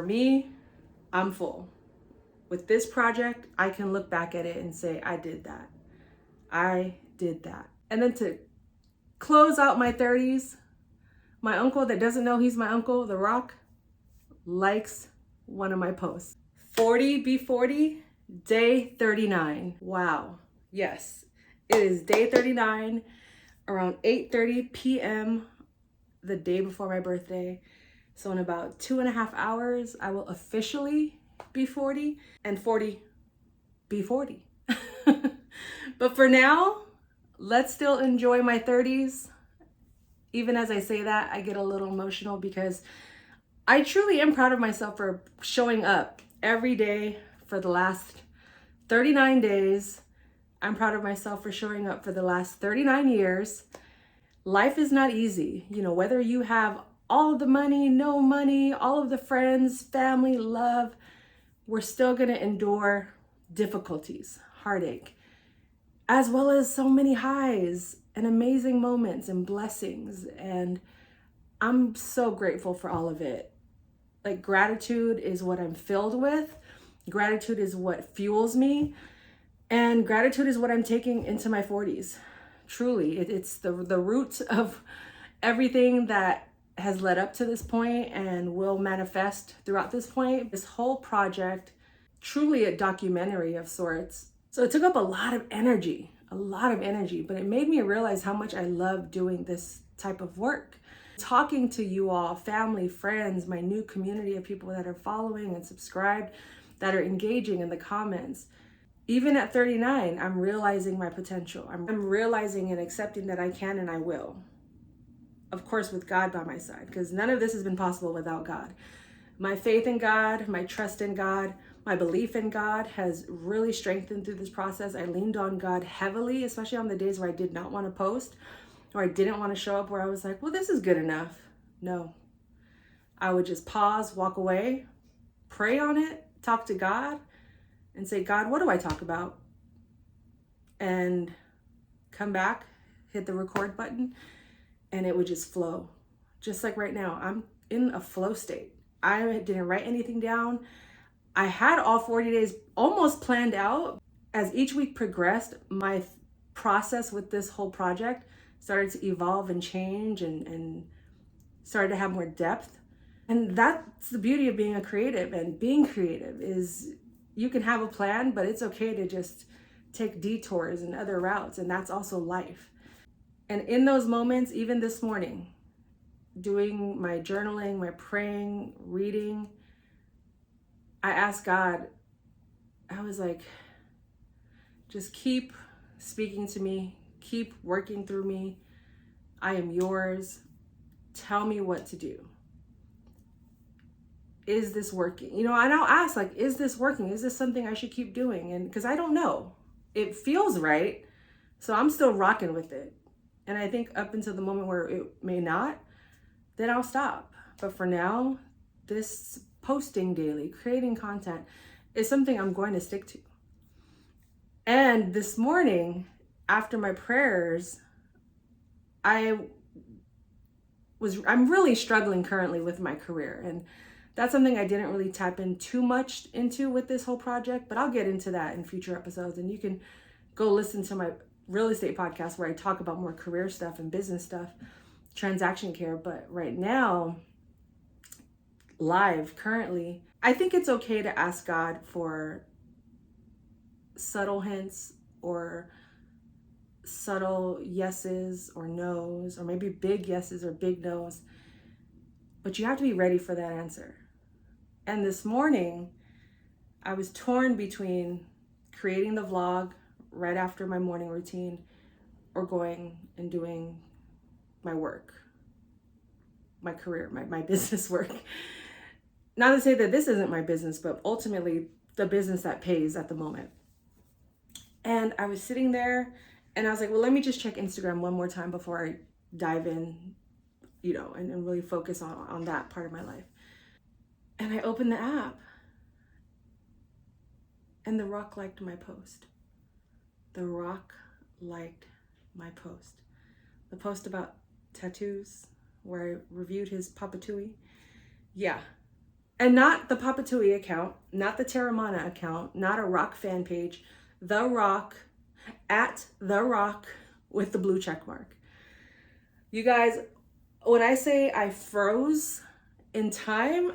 For me, I'm full. With this project, I can look back at it and say, I did that. I did that. And then to close out my 30s, my uncle that doesn't know he's my uncle, The Rock, likes one of my posts. 40 be 40, day 39. Wow. Yes, it is day 39, around 8:30 p.m. the day before my birthday. So in about 2.5 hours, I will officially be 40 and 40 be 40. But for now, let's still enjoy my 30s. Even as I say that, I get a little emotional because I truly am proud of myself for showing up every day for the last 39 days. I'm proud of myself for showing up for the last 39 years. Life is not easy. You know, whether you have all of the money, no money, all of the friends, family, love, we're still going to endure difficulties, heartache, as well as so many highs and amazing moments and blessings. And I'm so grateful for all of it. Like, gratitude is what I'm filled with. Gratitude is what fuels me. And gratitude is what I'm taking into my 40s. Truly, it's the root of everything that has led up to this point and will manifest throughout this point. This whole project, truly a documentary of sorts. So it took up a lot of energy, but it made me realize how much I love doing this type of work. Talking to you all, family, friends, my new community of people that are following and subscribed, that are engaging in the comments. Even at 39, I'm realizing my potential. I'm realizing and accepting that I can and I will. Of course, with God by my side, because none of this has been possible without God. My faith in God, my trust in God, my belief in God has really strengthened through this process. I leaned on God heavily, especially on the days where I did not want to post or I didn't want to show up, where I was like, well, this is good enough. No. I would just pause, walk away, pray on it, talk to God, and say, God, what do I talk about? And come back, hit the record button, and it would just flow. Just like right now, I'm in a flow state. I didn't write anything down. I had all 40 days almost planned out. As each week progressed, my process with this whole project started to evolve and change and started to have more depth. And that's the beauty of being a creative. And being creative is, you can have a plan, but it's okay to just take detours and other routes. And that's also life. And in those moments, even this morning, doing my journaling, my praying, reading, I asked God, I was like, just keep speaking to me, keep working through me. I am yours. Tell me what to do. Is this working? You know, and I'll ask, like, is this working? Is this something I should keep doing? And because I don't know, it feels right. So I'm still rocking with it. And I think up until the moment where it may not, then I'll stop. But for now, this posting daily, creating content is something I'm going to stick to. And this morning, after my prayers, I'm really struggling currently with my career. And that's something I didn't really tap in too much into with this whole project, but I'll get into that in future episodes. And you can go listen to my real estate podcast where I talk about more career stuff and business stuff, transaction care. But right now, live currently, I think it's okay to ask God for subtle hints or subtle yeses or nos, or maybe big yeses or big nos, but you have to be ready for that answer. And this morning, I was torn between creating the vlog right after my morning routine or going and doing my work, my career, my business work. Not to say that this isn't my business, but ultimately the business that pays at the moment. And I was sitting there and I was like, well, let me just check Instagram one more time before I dive in, you know, and really focus on that part of my life. And I opened the app and The Rock liked my post. The Rock liked my post. The post about tattoos where I reviewed his Papatui. Yeah. And not the Papatui account, not the Terramana account, not a rock fan page, The Rock, at The Rock with the blue check mark. You guys, when I say I froze in time,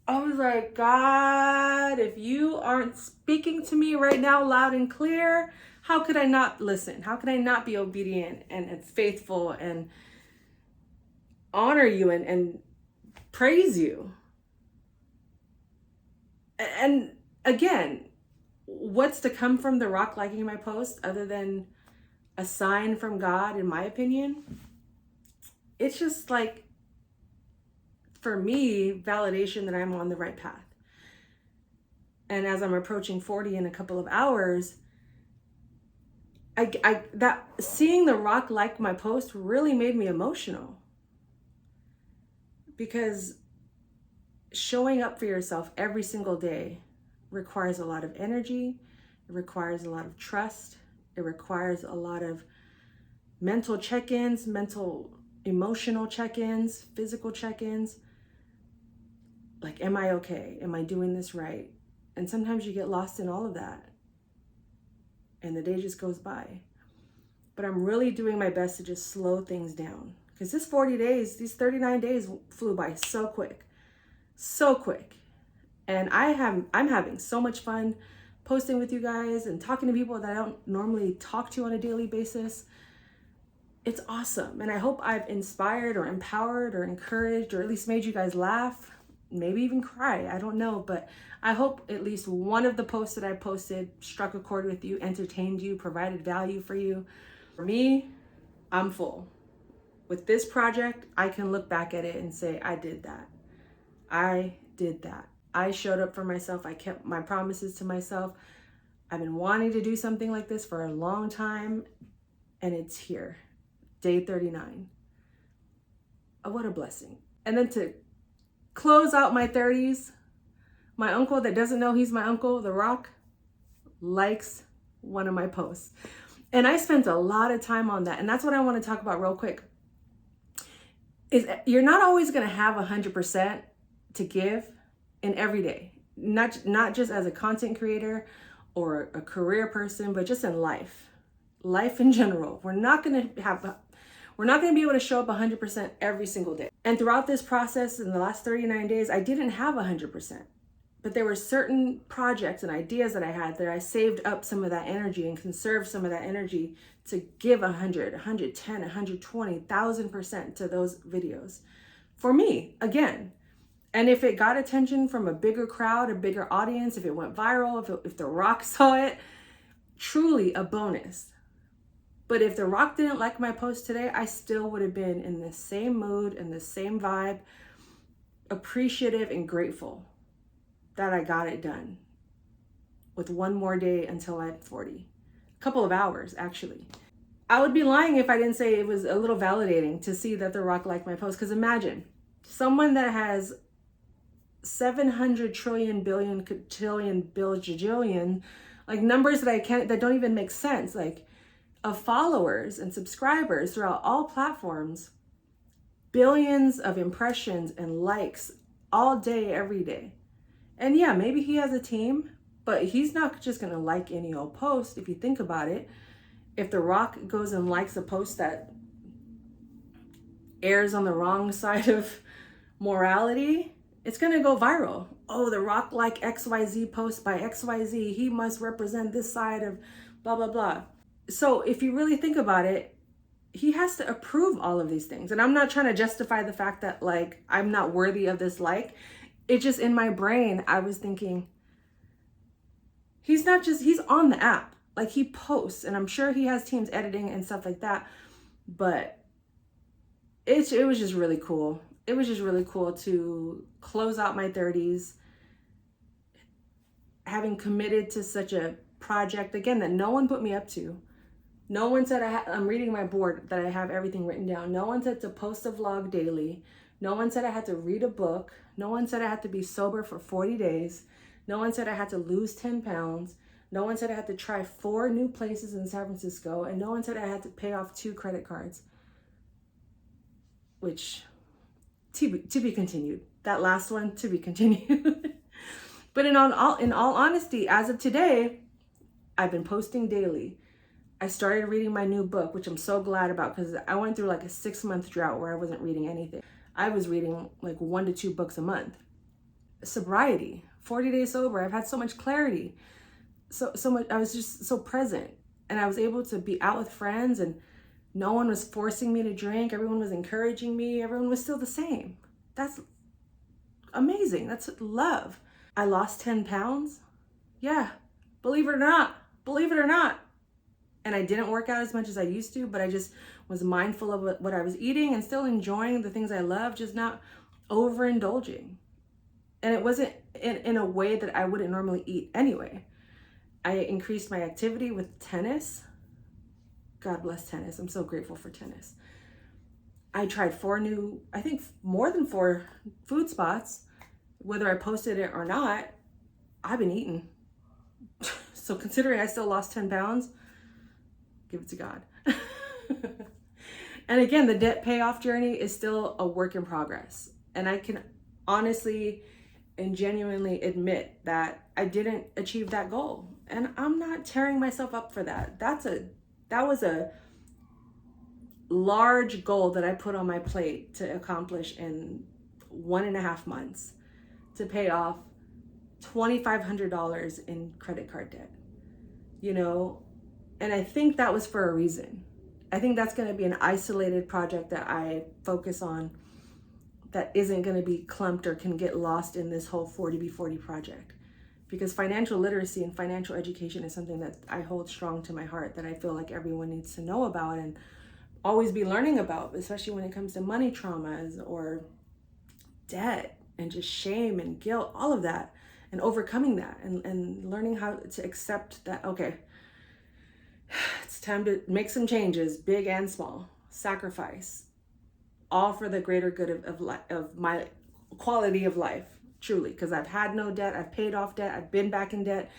I was like, God, if you aren't speaking to me right now loud and clear, how could I not listen? How could I not be obedient and faithful and honor you and praise you? And again, what's to come from The Rock liking my post other than a sign from God, in my opinion? It's just like, for me, validation that I'm on the right path. And as I'm approaching 40 in a couple of hours, that seeing The Rock like my post really made me emotional, because showing up for yourself every single day requires a lot of energy. It requires a lot of trust. It requires a lot of mental check-ins, emotional check-ins, physical check-ins. Like, am I okay? Am I doing this right? And sometimes you get lost in all of that and the day just goes by. But I'm really doing my best to just slow things down, because this 40 days, these 39 days flew by so quick. So quick. And I'm having so much fun posting with you guys and talking to people that I don't normally talk to on a daily basis. It's awesome. And I hope I've inspired or empowered or encouraged or at least made you guys laugh, maybe even cry. I don't know, but I hope at least one of the posts that I posted struck a chord with you, entertained you, provided value for you. For me, I'm full. With this project, I can look back at it and say, I did that. I did that. I showed up for myself. I kept my promises to myself. I've been wanting to do something like this for a long time, and it's here. Day 39. Oh, what a blessing. And then to close out my 30s, my uncle that doesn't know he's my uncle, The Rock, likes one of my posts. And I spent a lot of time on that. And that's what I want to talk about real quick. Is you're not always going to have 100% to give in every day. Not just as a content creator or a career person, but just in life. Life in general. We're not going to be able to show up 100% every single day. And throughout this process, in the last 39 days, I didn't have 100%. But there were certain projects and ideas that I had that I saved up some of that energy and conserved some of that energy to give 100, 110, 120,000% to those videos. For me, again. And if it got attention from a bigger crowd, a bigger audience, if it went viral, if The Rock saw it, truly a bonus. But if The Rock didn't like my post today, I still would have been in the same mood and the same vibe, appreciative and grateful that I got it done with one more day until I'm 40. A couple of hours, actually. I would be lying if I didn't say it was a little validating to see that The Rock liked my post. Because imagine someone that has 700 trillion, billion, cotillion, bajillion, like numbers that don't even make sense, like of followers and subscribers throughout all platforms, billions of impressions and likes all day, every day. And yeah, maybe he has a team, but he's not just gonna like any old post. If you think about it, if The Rock goes and likes a post that airs on the wrong side of morality, it's gonna go viral. Oh, The Rock like XYZ post by XYZ. He must represent this side of blah, blah, blah. So if you really think about it, he has to approve all of these things. And I'm not trying to justify the fact that like, I'm not worthy of this like. It just, in my brain, I was thinking, he's on the app. Like, he posts, and I'm sure he has teams editing and stuff like that. But it was just really cool. It was just really cool to close out my 30s, having committed to such a project, again, that no one put me up to. No one said I'm reading my board that I have everything written down. No one said to post a vlog daily. No one said I had to read a book. No one said I had to be sober for 40 days. No one said I had to lose 10 pounds. No one said I had to try 4 new places in San Francisco. And no one said I had to pay off 2 credit cards, which to be continued. That last one to be continued. But in all honesty, as of today, I've been posting daily. I started reading my new book, which I'm so glad about, because I went through like a 6-month drought where I wasn't reading anything. I was reading like 1 to 2 books a month. Sobriety, 40 days sober. I've had so much clarity. So much. I was just so present, and I was able to be out with friends, and no one was forcing me to drink. Everyone was encouraging me. Everyone was still the same. That's amazing. That's love. I lost 10 pounds. Yeah, believe it or not. Believe it or not. And I didn't work out as much as I used to, but I just was mindful of what I was eating and still enjoying the things I love, just not overindulging. And it wasn't in a way that I wouldn't normally eat anyway. I increased my activity with tennis. God bless tennis. I'm so grateful for tennis. I tried 4 new, I think more than 4 food spots. Whether I posted it or not, I've been eating. So considering I still lost 10 pounds, give it to God. And again, the debt payoff journey is still a work in progress. And I can honestly and genuinely admit that I didn't achieve that goal. And I'm not tearing myself up for that. That was a large goal that I put on my plate to accomplish in 1.5 months, to pay off $2,500 in credit card debt, and I think that was for a reason. I think that's going to be an isolated project that I focus on, that isn't going to be clumped or can get lost in this whole 40B40 project. Because financial literacy and financial education is something that I hold strong to my heart, that I feel like everyone needs to know about and always be learning about, especially when it comes to money traumas or debt and just shame and guilt, all of that, and overcoming that and learning how to accept that, okay, it's time to make some changes, big and small, sacrifice, all for the greater good of my quality of life, truly, because I've had no debt, I've paid off debt, I've been back in debt.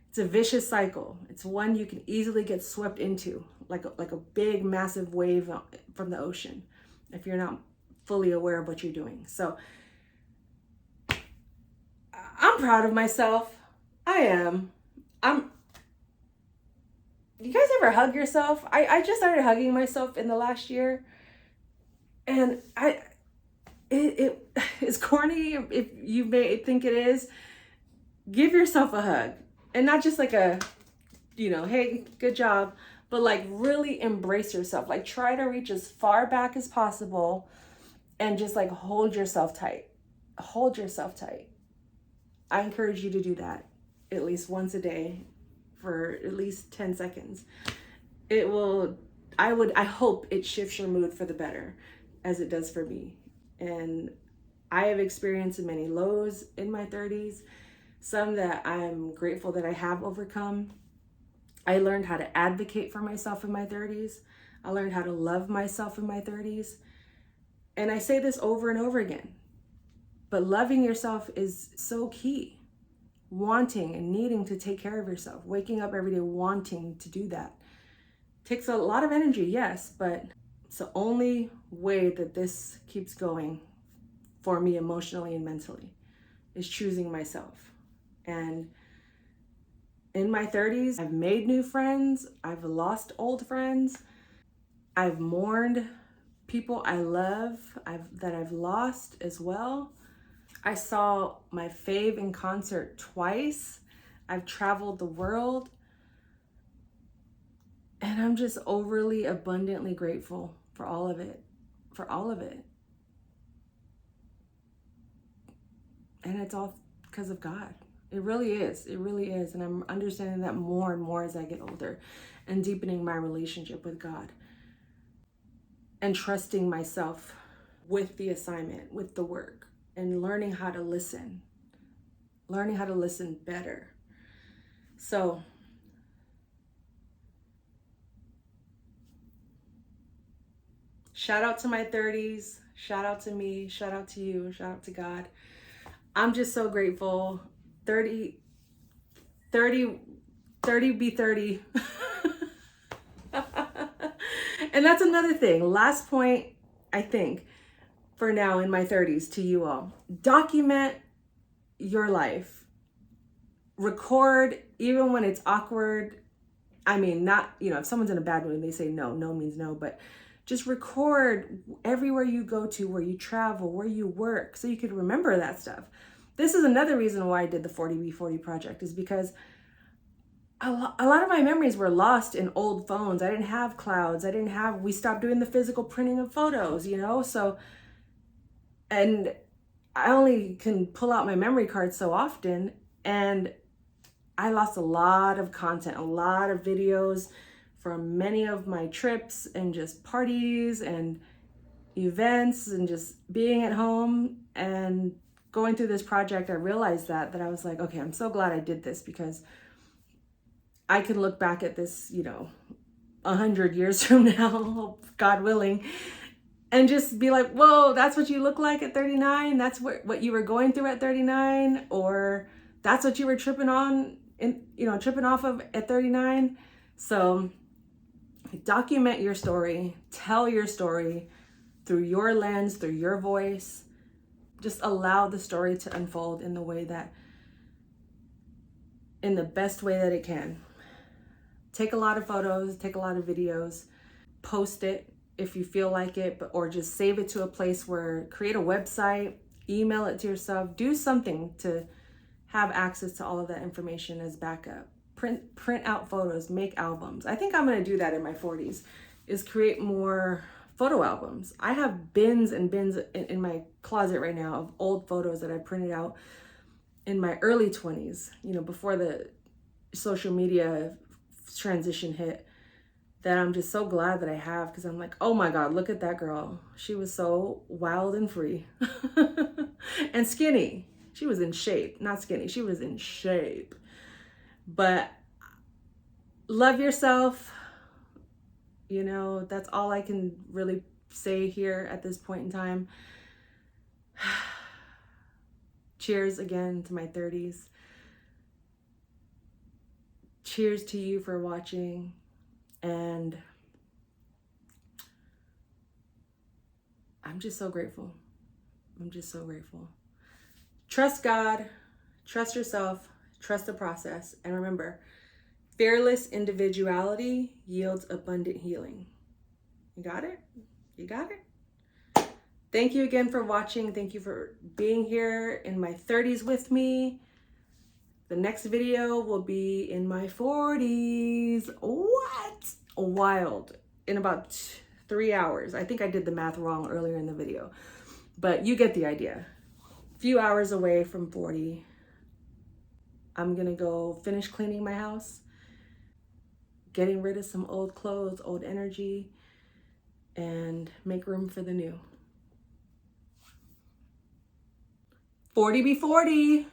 It's a vicious cycle. It's one you can easily get swept into, like a big, massive wave from the ocean, if you're not fully aware of what you're doing. So I'm proud of myself. I am. You guys ever hug yourself? I just started hugging myself in the last year, and it is corny if you may think it is. Give yourself a hug, and not just like a, hey, good job, but like really embrace yourself. Like try to reach as far back as possible, and just like hold yourself tight. Hold yourself tight. I encourage you to do that at least once a day for at least 10 seconds. I hope it shifts your mood for the better, as it does for me. And I have experienced many lows in my 30s, some that I'm grateful that I have overcome. I learned how to advocate for myself in my 30s. I learned how to love myself in my 30s. And I say this over and over again, but loving yourself is so key. Wanting and needing to take care of yourself, waking up every day wanting to do that takes a lot of energy, yes, but it's the only way that this keeps going for me emotionally and mentally, is choosing myself. And in my 30s, I've made new friends, I've lost old friends, I've mourned people I love that I've lost as well. I saw my fave in concert twice. I've traveled the world. And I'm just overly abundantly grateful for all of it. For all of it. And it's all because of God. It really is. It really is. And I'm understanding that more and more as I get older, and deepening my relationship with God. And trusting myself with the assignment, with the work. And learning how to listen better. So shout out to my 30s, shout out to me, shout out to you, shout out to God. I'm just so grateful. 30 be 30. And that's another thing. Last point, I think, for now in my 30s to you all. Document your life. Record even when it's awkward. I mean, not, if someone's in a bad mood and they say no, no means no, but just record everywhere you go to, where you travel, where you work, so you could remember that stuff. This is another reason why I did the 40B40 project, is because a lot of my memories were lost in old phones. I didn't have clouds. We stopped doing the physical printing of photos, so, and I only can pull out my memory card so often, and I lost a lot of content, a lot of videos from many of my trips and just parties and events and just being at home. And going through this project, I realized that I was like, okay, I'm so glad I did this, because I can look back at this, 100 years from now, God willing, and just be like, whoa, that's what you look like at 39. That's what you were going through at 39, or that's what you were tripping off of at 39. So document your story, tell your story through your lens, through your voice. Just allow the story to unfold in the best way that it can. Take a lot of photos, take a lot of videos, post it if you feel like it, or just save it to a place where, create a website, email it to yourself, do something to have access to all of that information as backup. Print out photos, make albums. I think I'm gonna do that in my 40s, is create more photo albums. I have bins and bins in my closet right now of old photos that I printed out in my early 20s, before the social media transition hit, that I'm just so glad that I have, because I'm like, oh my God, look at that girl. She was so wild and free and skinny. She was in shape, not skinny. She was in shape. But love yourself. That's all I can really say here at this point in time. Cheers again to my 30s. Cheers to you for watching. And I'm just so grateful. Trust God, trust yourself, trust the process. And remember, fearless individuality yields abundant healing. You got it? Thank you again for watching. Thank you for being here in my 30s with me. The next video will be in my 40s. What? Wild. In about 3 hours. I think I did the math wrong earlier in the video, but you get the idea. A few hours away from 40. I'm gonna go finish cleaning my house, getting rid of some old clothes, old energy, and make room for the new. 40B40.